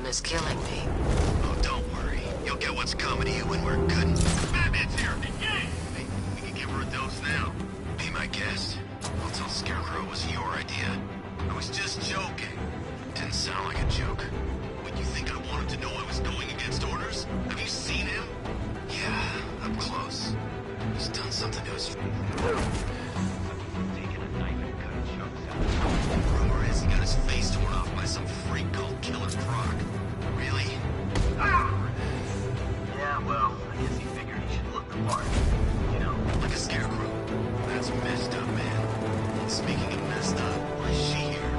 is killing me. Oh, don't worry. You'll get what's coming to you when we're good. Batman's here! Hey, we can give her a dose now. Be my guest. I'll tell Scarecrow it was your idea. I was just joking. Didn't sound like a joke. What, you think I wanted to know I was going against orders? Have you seen him? Yeah, up close. He's done something to his... Taking a knife and cutting chunks out. Rumor is he got his face torn off by some freak called Killer Croc. Really? Yeah, well, I guess he figured he should look the part. You know, like a scarecrow. That's messed up, man. Speaking of messed up, why is she here?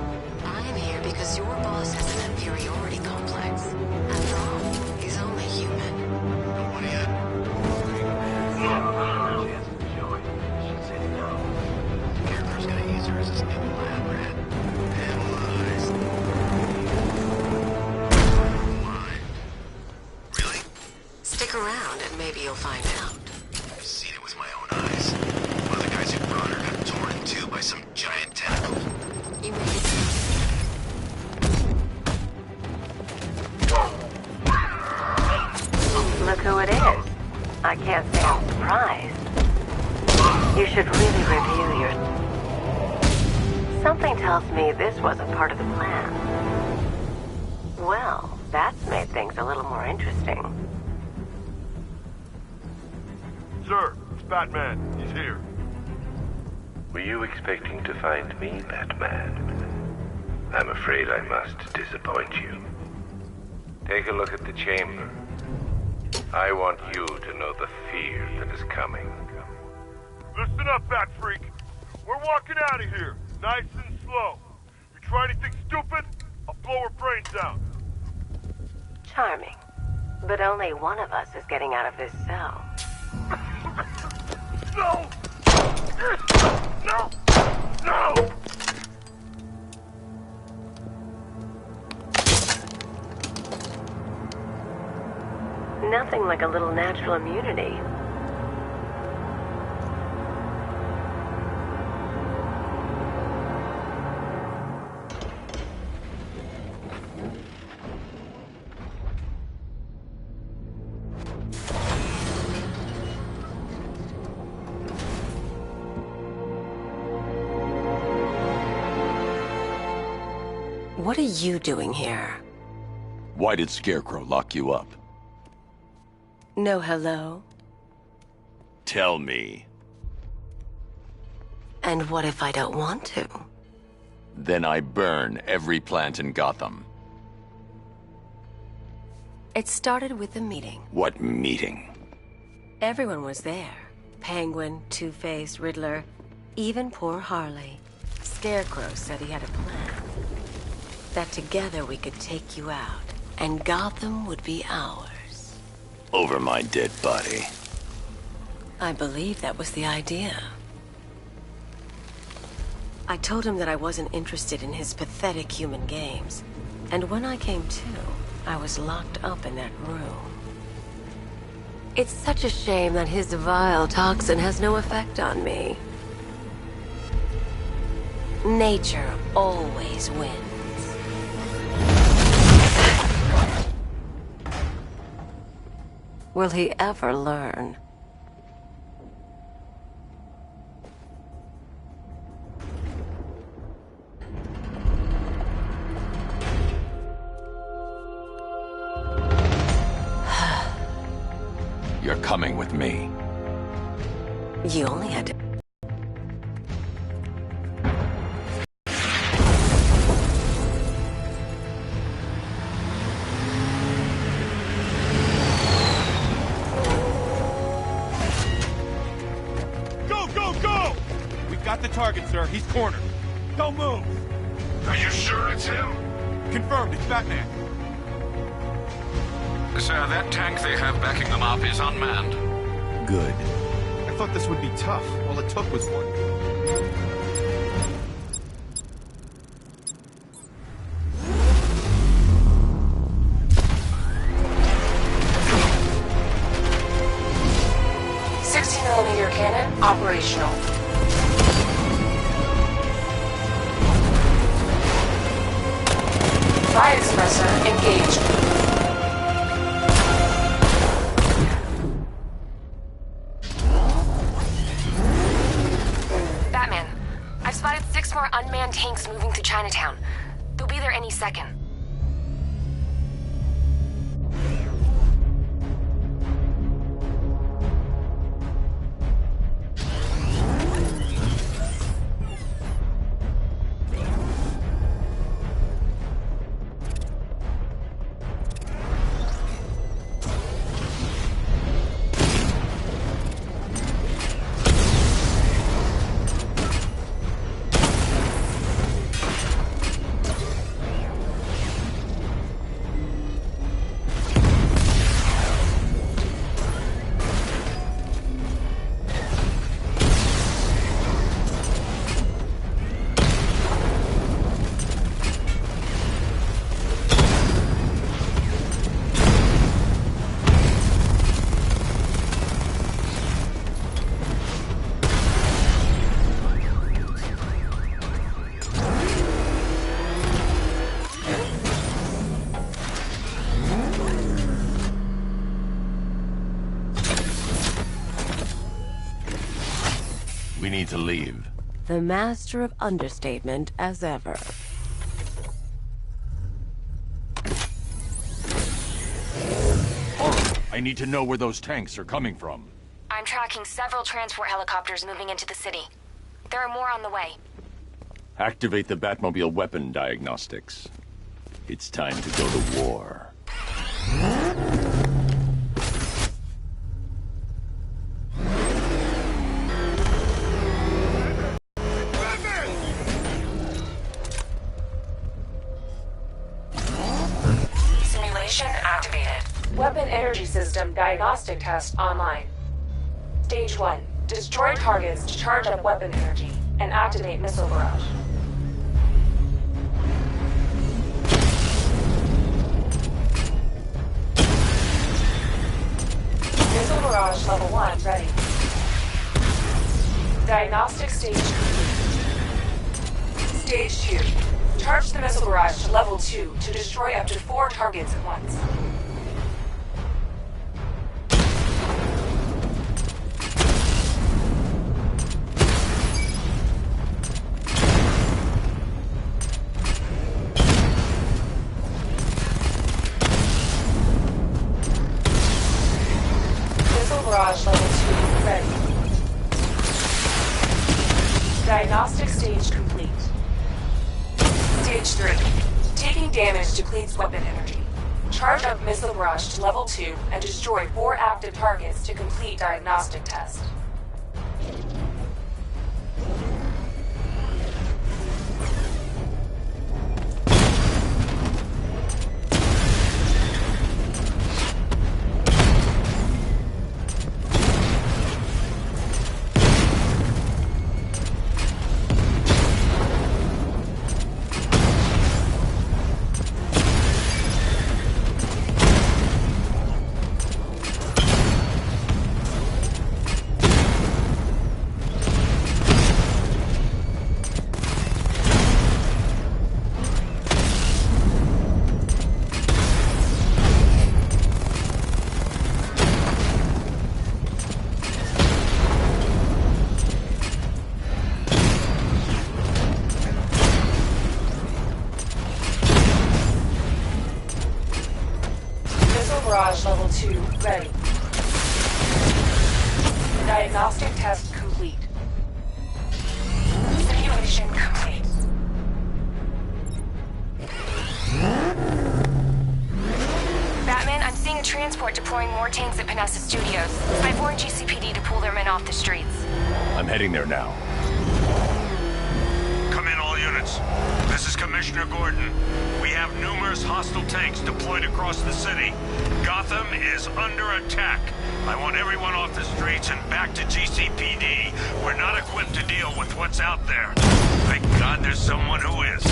I'm here because your boss has an inferiority complex. After all, he's only human. And what do you... Chance to enjoy. Should say no. Scarecrow's gonna use her as his new lab rat. Analyzed. Mind. Really? Stick around and maybe you'll find out. I've seen it with my own eyes. One of the guys who brought her got torn in two by some giant tentacle. You made it. Look who it is. I can't say I'm surprised. You should really review your... Something tells me this wasn't part of the plan. Well, that's made things a little more interesting. Sir, it's Batman. He's here. Were you expecting to find me, Batman? I'm afraid I must disappoint you. Take a look at the chamber. I want you to know the fear that is coming. Listen up, Bat Freak. We're walking out of here, nice and slow. You try anything stupid, I'll blow her brains out. Charming. But only one of us is getting out of this cell. No! No! No! Nothing like a little natural immunity. What are you doing here? Why did Scarecrow lock you up? No hello? Tell me. And what if I don't want to? Then I burn every plant in Gotham. It started with a meeting. What meeting? Everyone was there. Penguin, Two-Face, Riddler, even poor Harley. Scarecrow said he had a plan. That together we could take you out, and Gotham would be ours. Over my dead body. I believe that was the idea. I told him that I wasn't interested in his pathetic human games. And when I came to, I was locked up in that room. It's such a shame that his vile toxin has no effect on me. Nature always wins. Will he ever learn? You're coming with me. You only had to... Go! We've got the target, sir. He's cornered. Don't move. Are you sure it's him? Confirmed, it's Batman. Sir, that tank they have backing them up is unmanned. Good. I thought this would be tough. All it took was one. Cannon operational. Fire suppressor engaged. any second. We need to leave. The master of understatement as ever. I need to know where those tanks are coming from. I'm tracking several transport helicopters moving into the city. There are more on the way. Activate the Batmobile weapon diagnostics. It's time to go to war. Simulation activated. Weapon energy system diagnostic test online. Stage 1. Destroy targets to charge up weapon energy and activate missile barrage. Missile barrage level 1 ready. Diagnostic stage complete. Stage 2. Charge the missile barrage to level 2 to destroy up to 4 targets at once. Missile barrage level 2 ready. Diagnostic stage complete. Stage 3. Taking damage depletes weapon energy. Charge up missile barrage to level 2 and destroy 4 active targets to complete diagnostic test. Barrage level 2 ready. Diagnostic test complete. Simulation complete. Batman, I'm seeing a transport deploying more tanks at Panessa Studios. I've warned GCPD to pull their men off the streets. I'm heading there now. Come in, all units. This is Commissioner Gordon. We have numerous hostile tanks deployed across the city. Gotham is under attack. I want everyone off the streets and back to GCPD. We're not equipped to deal with what's out there. Thank God there's someone who is.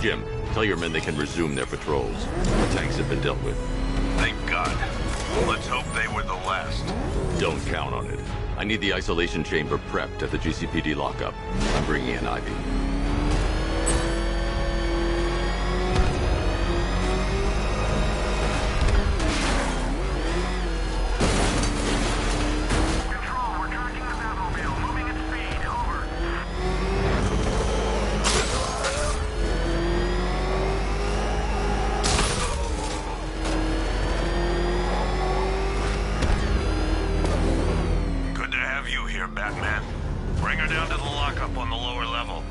Jim, tell your men they can resume their patrols. The tanks have been dealt with. Thank God. Let's hope they were the last. Don't count on it. I need the isolation chamber prepped at the GCPD lockup. I'm bringing in Ivy. Control, we're tracking the Batmobile. Moving at speed. Over. Good to have you here, Batman. Bring her down to the lockup on the lower level.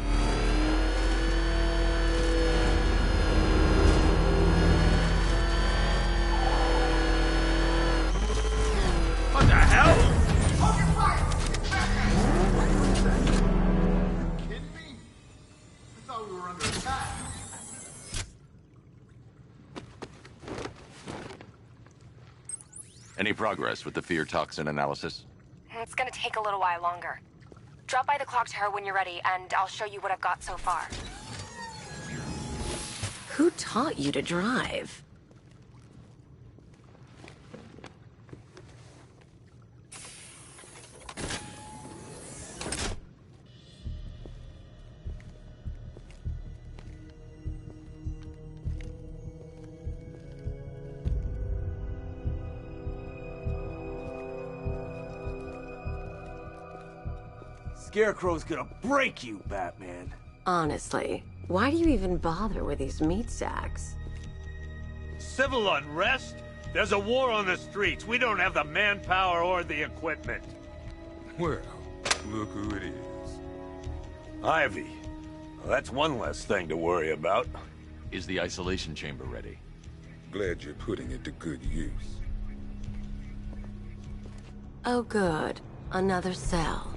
What the hell? Kidding me? I thought we were under attack. Any progress with the fear toxin analysis? It's gonna take a little while longer. Drop by the clock tower when you're ready, and I'll show you what I've got so far. Who taught you to drive? Scarecrow's gonna break you, Batman. Honestly, why do you even bother with these meat sacks? Civil unrest? There's a war on the streets. We don't have the manpower or the equipment. Well, look who it is. Ivy. Well, that's one less thing to worry about. Is the isolation chamber ready? Glad you're putting it to good use. Oh good, another cell.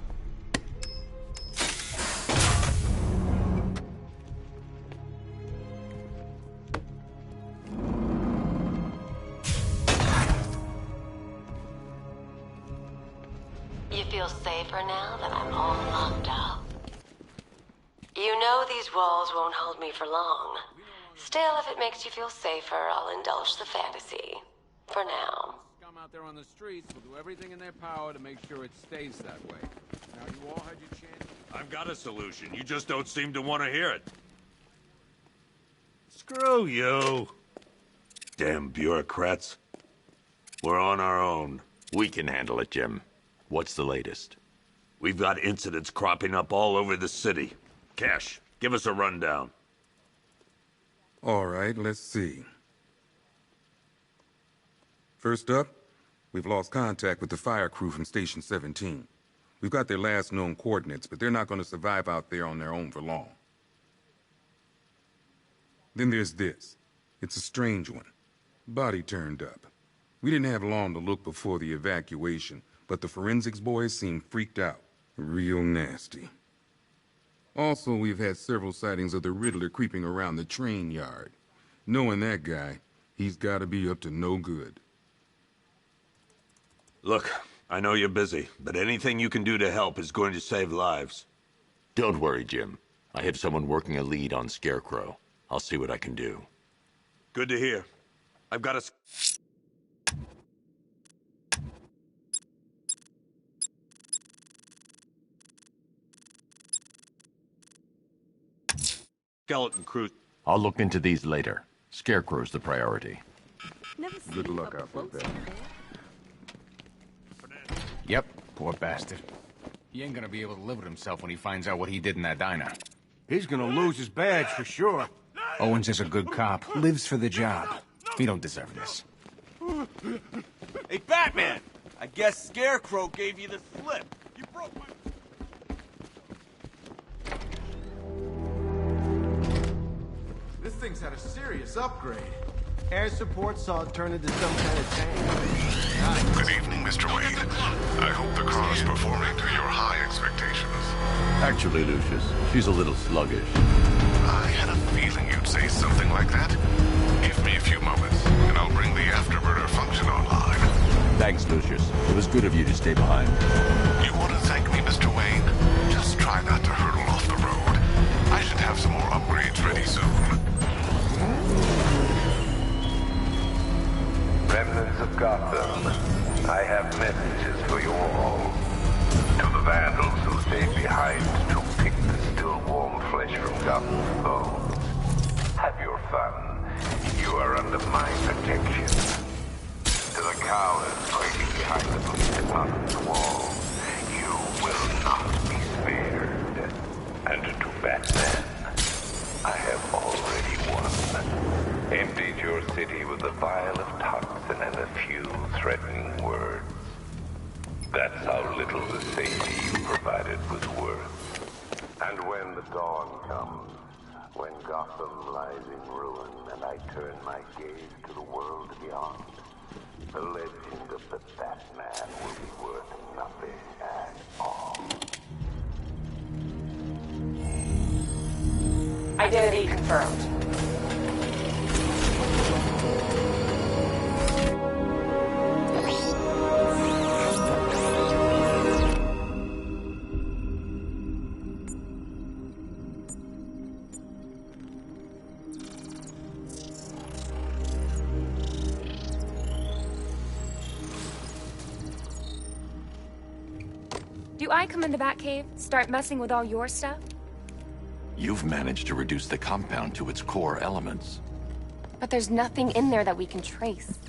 You feel safer now that I'm all locked up? You know these walls won't hold me for long. Still, if it makes you feel safer, I'll indulge the fantasy. For now. Come out there on the streets will do everything in their power to make sure it stays that way. Now, you all had your chance. I've got a solution. You just don't seem to want to hear it. Screw you. Damn bureaucrats. We're on our own. We can handle it, Jim. What's the latest? We've got incidents cropping up all over the city. Cash, give us a rundown. All right, let's see. First up, we've lost contact with the fire crew from Station 17. We've got their last known coordinates, but they're not going to survive out there on their own for long. Then there's this. It's a strange one. Body turned up. We didn't have long to look before the evacuation, but the forensics boys seem freaked out. Real nasty. Also, we've had several sightings of the Riddler creeping around the train yard. Knowing that guy, he's got to be up to no good. Look, I know you're busy, but anything you can do to help is going to save lives. Don't worry, Jim. I have someone working a lead on Scarecrow. I'll see what I can do. Good to hear. I've got a... skeleton crew. I'll look into these later. Scarecrow's the priority. Good luck out there. Yep, poor bastard. He ain't gonna be able to live with himself when he finds out what he did in that diner. He's gonna lose his badge for sure. Owens is a good cop, lives for the job. He don't deserve this. Hey, Batman! I guess Scarecrow gave you the slip. You broke my... This thing's had a serious upgrade. Air support saw it turn into some kind of tank. Good evening, Mr. Wayne. I hope the car's performing to your high expectations. Actually, Lucius, she's a little sluggish. I had a feeling you'd say something like that. Give me a few moments, and I'll bring the afterburner function online. Thanks, Lucius. It was good of you to stay behind. You want to thank me, Mr. Wayne? Just try not to hurtle off the road. I should have some more upgrades ready soon. Gotham, I have messages for you all. To the vandals who stayed behind to pick the still warm flesh from Gotham's bones. Have your fun. You are under my protection. To the cowards waiting behind the police department's walls, you will not be spared. And to Batman, I have already won. Emptied your city with a vial of toxin and a few threatening words. That's how little the safety you provided was worth. And when the dawn comes, when Gotham lies in ruin and I turn my gaze to the world beyond, the legend of the Batman will be worth nothing at all. Identity confirmed. Do I come in the Batcave, start messing with all your stuff? You've managed to reduce the compound to its core elements. But there's nothing in there that we can trace.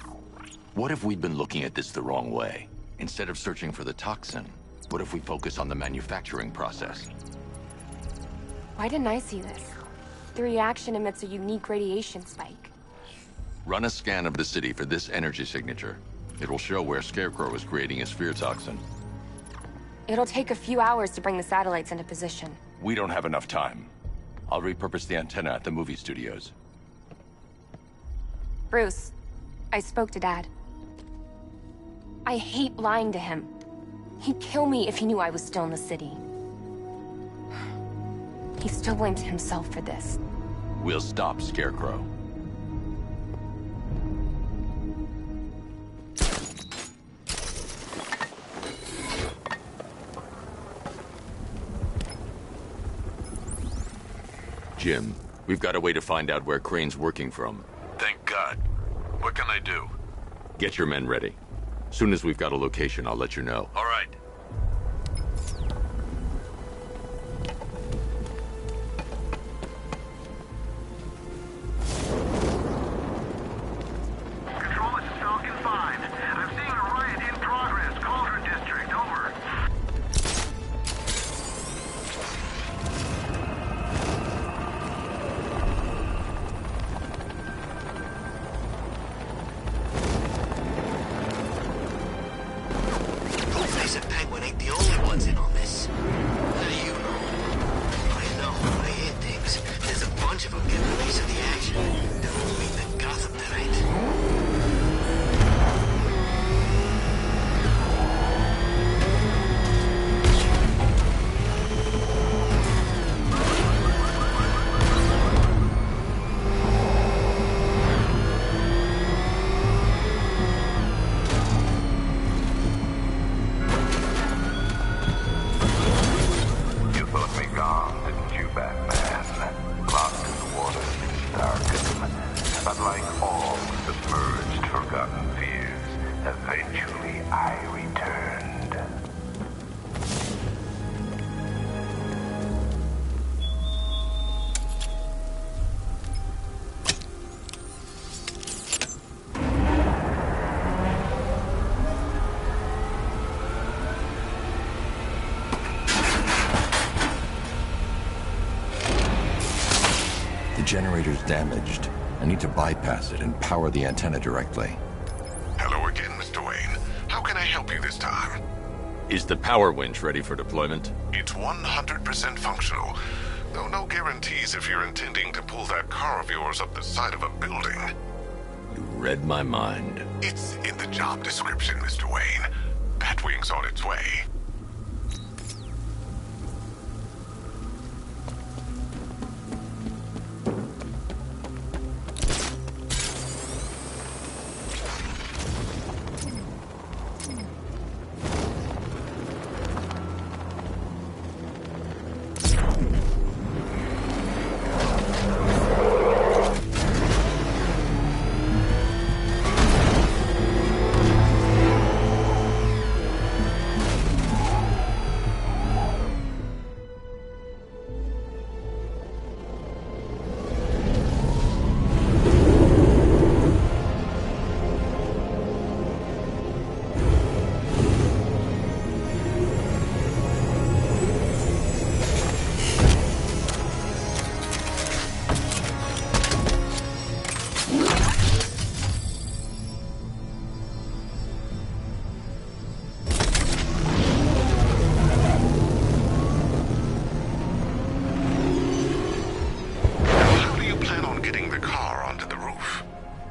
What if we'd been looking at this the wrong way? Instead of searching for the toxin, what if we focus on the manufacturing process? Why didn't I see this? The reaction emits a unique radiation spike. Run a scan of the city for this energy signature. It will show where Scarecrow is creating his fear toxin. It'll take a few hours to bring the satellites into position. We don't have enough time. I'll repurpose the antenna at the movie studios. Bruce, I spoke to Dad. I hate lying to him. He'd kill me if he knew I was still in the city. He still blames himself for this. We'll stop Scarecrow. Jim, we've got a way to find out where Crane's working from. Thank God. What can I do? Get your men ready. Soon as we've got a location, I'll let you know. All right. Control, this is Falcon 5. I'm seeing a riot in progress. Cauldron District, over. Face it, Penguin ain't the only ones in on this. How do you know? I know. I hear things. There's a bunch of them getting a piece of the action. They're all meeting in Gotham tonight. You thought me gone, didn't you, Batman? Locked in the waters beneath Arkham. But like all submerged, forgotten fears, eventually I returned. The generator's damaged. I need to bypass it and power the antenna directly. Hello again, Mr. Wayne. How can I help you this time? Is the power winch ready for deployment? It's 100% functional. Though no guarantees if you're intending to pull that car of yours up the side of a building. You read my mind. It's in the job description, Mr. Wayne. Batwing's on its way.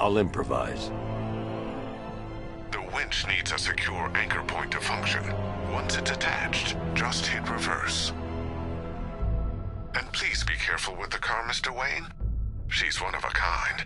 I'll improvise. The winch needs a secure anchor point to function. Once it's attached, just hit reverse. And please be careful with the car, Mr. Wayne. She's one of a kind.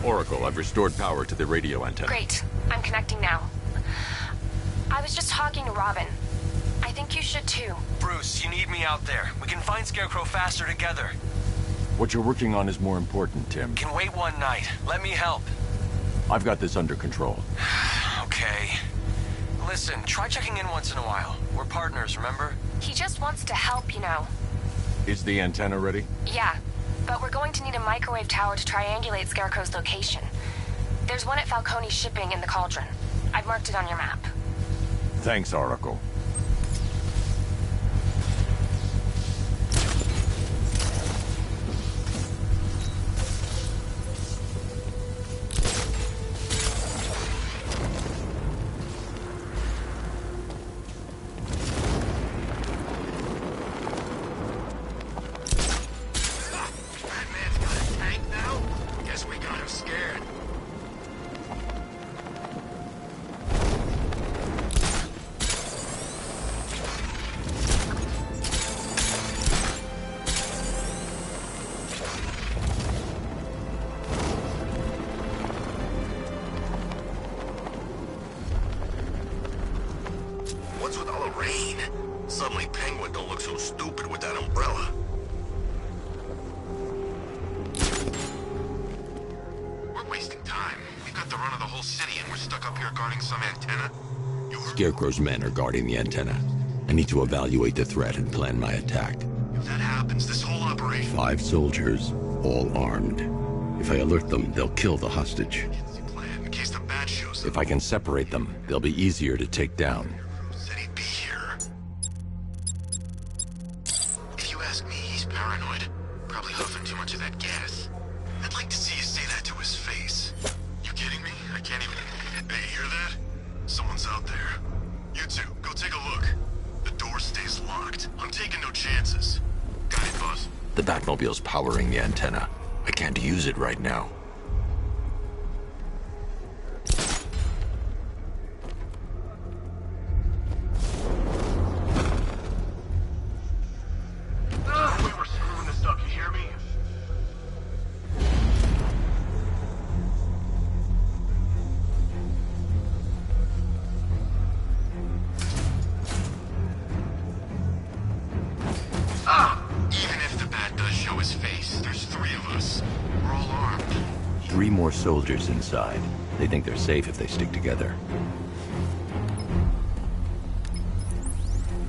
Oracle, I've restored power to the radio antenna. Great. I'm connecting now. I was just talking to Robin. I think you should too. Bruce, you need me out there. We can find Scarecrow faster together. What you're working on is more important, Tim. Can wait one night. Let me help. I've got this under control. Okay. Listen, try checking in once in a while. We're partners, remember? He just wants to help, you know. Is the antenna ready? Yeah, but we're going to need a microwave tower to triangulate Scarecrow's location. There's one at Falcone's shipping in the Cauldron. I've marked it on your map. Thanks, Oracle. Scarecrow's men are guarding the antenna. I need to evaluate the threat and plan my attack. If that happens, this whole operation... 5 soldiers, all armed. If I alert them, they'll kill the hostage. Plan in case the bat shows up. If I can separate them, they'll be easier to take down. Said he'd be here. If you ask me, he's paranoid. Probably huffing too much of that gas. I'd like to see you say that to his face. You kidding me? I can't even... Hey, you hear that? Someone's out there. You two, go take a look. The door stays locked. I'm taking no chances. Got it, boss? The Batmobile's powering the antenna. I can't use it right now. We were screwing this up, you hear me? Even if the bat does show his face, there's 3 of us. We're all armed. 3 more soldiers inside. They think they're safe if they stick together.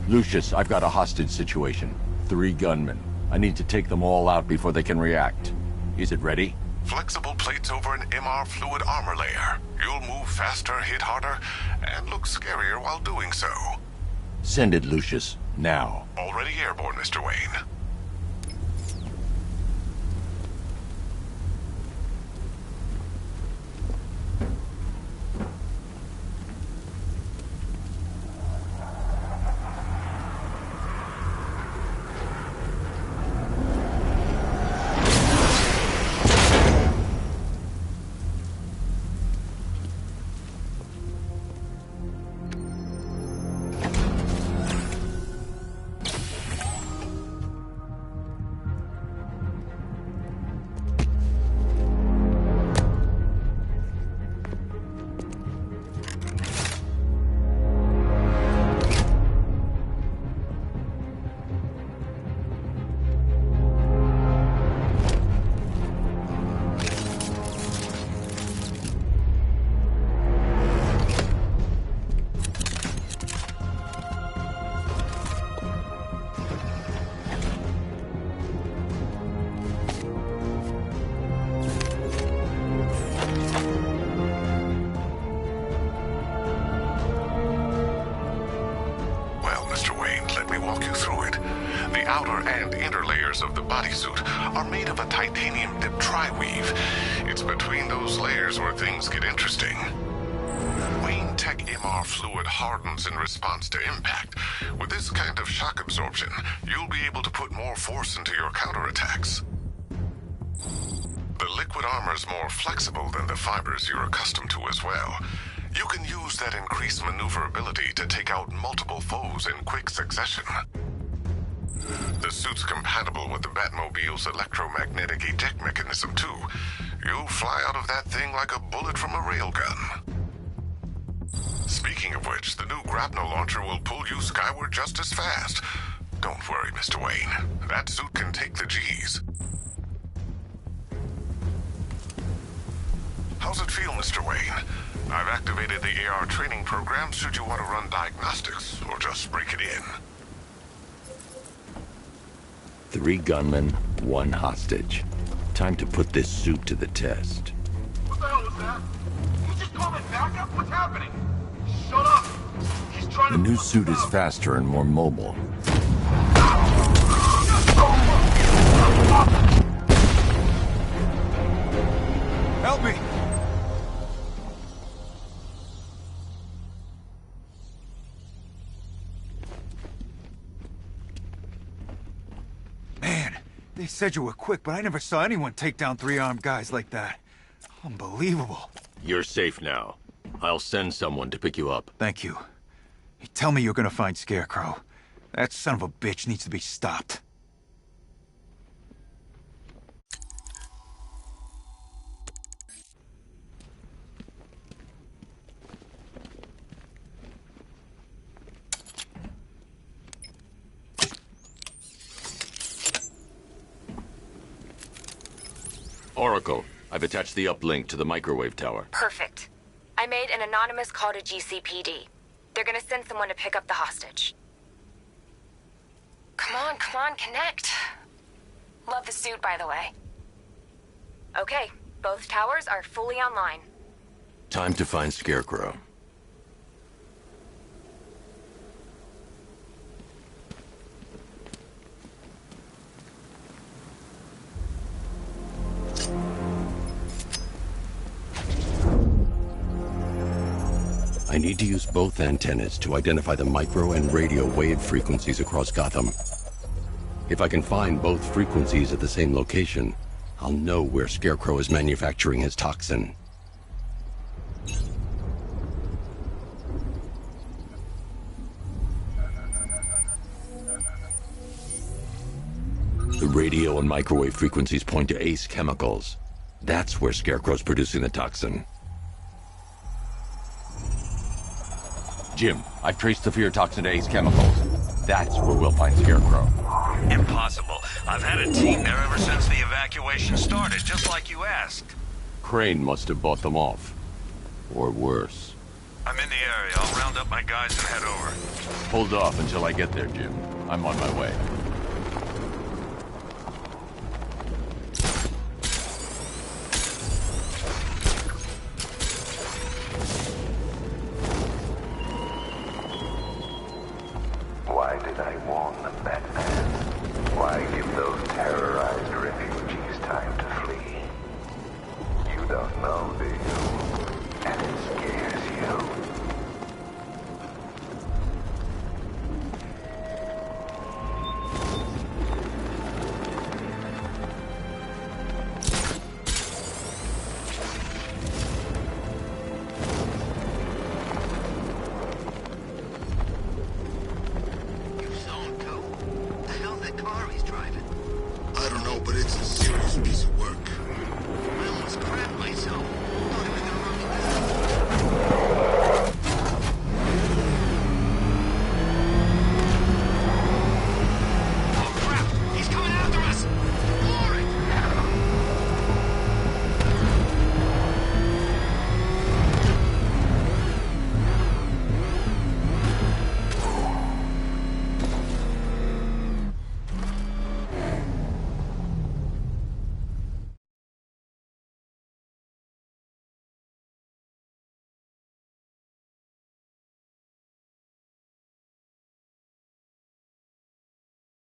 Lucius, I've got a hostage situation. 3 gunmen. I need to take them all out before they can react. Is it ready? Flexible plates over an MR fluid armor layer. You'll move faster, hit harder, and look scarier while doing so. Send it, Lucius. Now. Already airborne, Mr. Wayne. Of the bodysuit are made of a titanium dip tri-weave. It's between those layers where things get interesting. Wayne Tech MR fluid hardens in response to impact. With this kind of shock absorption, you'll be able to put more force into your counterattacks. The liquid armor's more flexible than the fibers you're accustomed to as well. You can use that increased maneuverability to take out multiple foes in quick succession. The suit's compatible with the Batmobile's electromagnetic eject mechanism, too. You'll fly out of that thing like a bullet from a railgun. Speaking of which, the new grapnel launcher will pull you skyward just as fast. Don't worry, Mr. Wayne. That suit can take the G's. How's it feel, Mr. Wayne? I've activated the AR training program should you want to run diagnostics, or just break it in. 3 gunmen, 1 hostage. Time to put this suit to the test. What the hell was that? He just called it backup? What's happening? Shut up! He's trying The new suit is faster and more mobile. Help me! They said you were quick, but I never saw anyone take down 3 armed guys like that. Unbelievable. You're safe now. I'll send someone to pick you up. Thank you. Hey, tell me you're gonna find Scarecrow. That son of a bitch needs to be stopped. Oracle, I've attached the uplink to the microwave tower. Perfect. I made an anonymous call to GCPD. They're gonna send someone to pick up the hostage. Come on, connect. Love the suit, by the way. Okay, both towers are fully online. Time to find Scarecrow. I need to use both antennas to identify the micro and radio wave frequencies across Gotham. If I can find both frequencies at the same location, I'll know where Scarecrow is manufacturing his toxin. The radio and microwave frequencies point to Ace Chemicals. That's where Scarecrow's producing the toxin. Jim, I've traced the fear toxin to Ace Chemicals. That's where we'll find Scarecrow. Impossible. I've had a team there ever since the evacuation started, just like you asked. Crane must have bought them off. or worse. I'm in the area. I'll round up my guys and head over. Hold off until I get there, Jim. I'm on my way. Why did I warn them, Batman? Why give those terrorized refugees time to flee? You don't know, do you? And it scares you.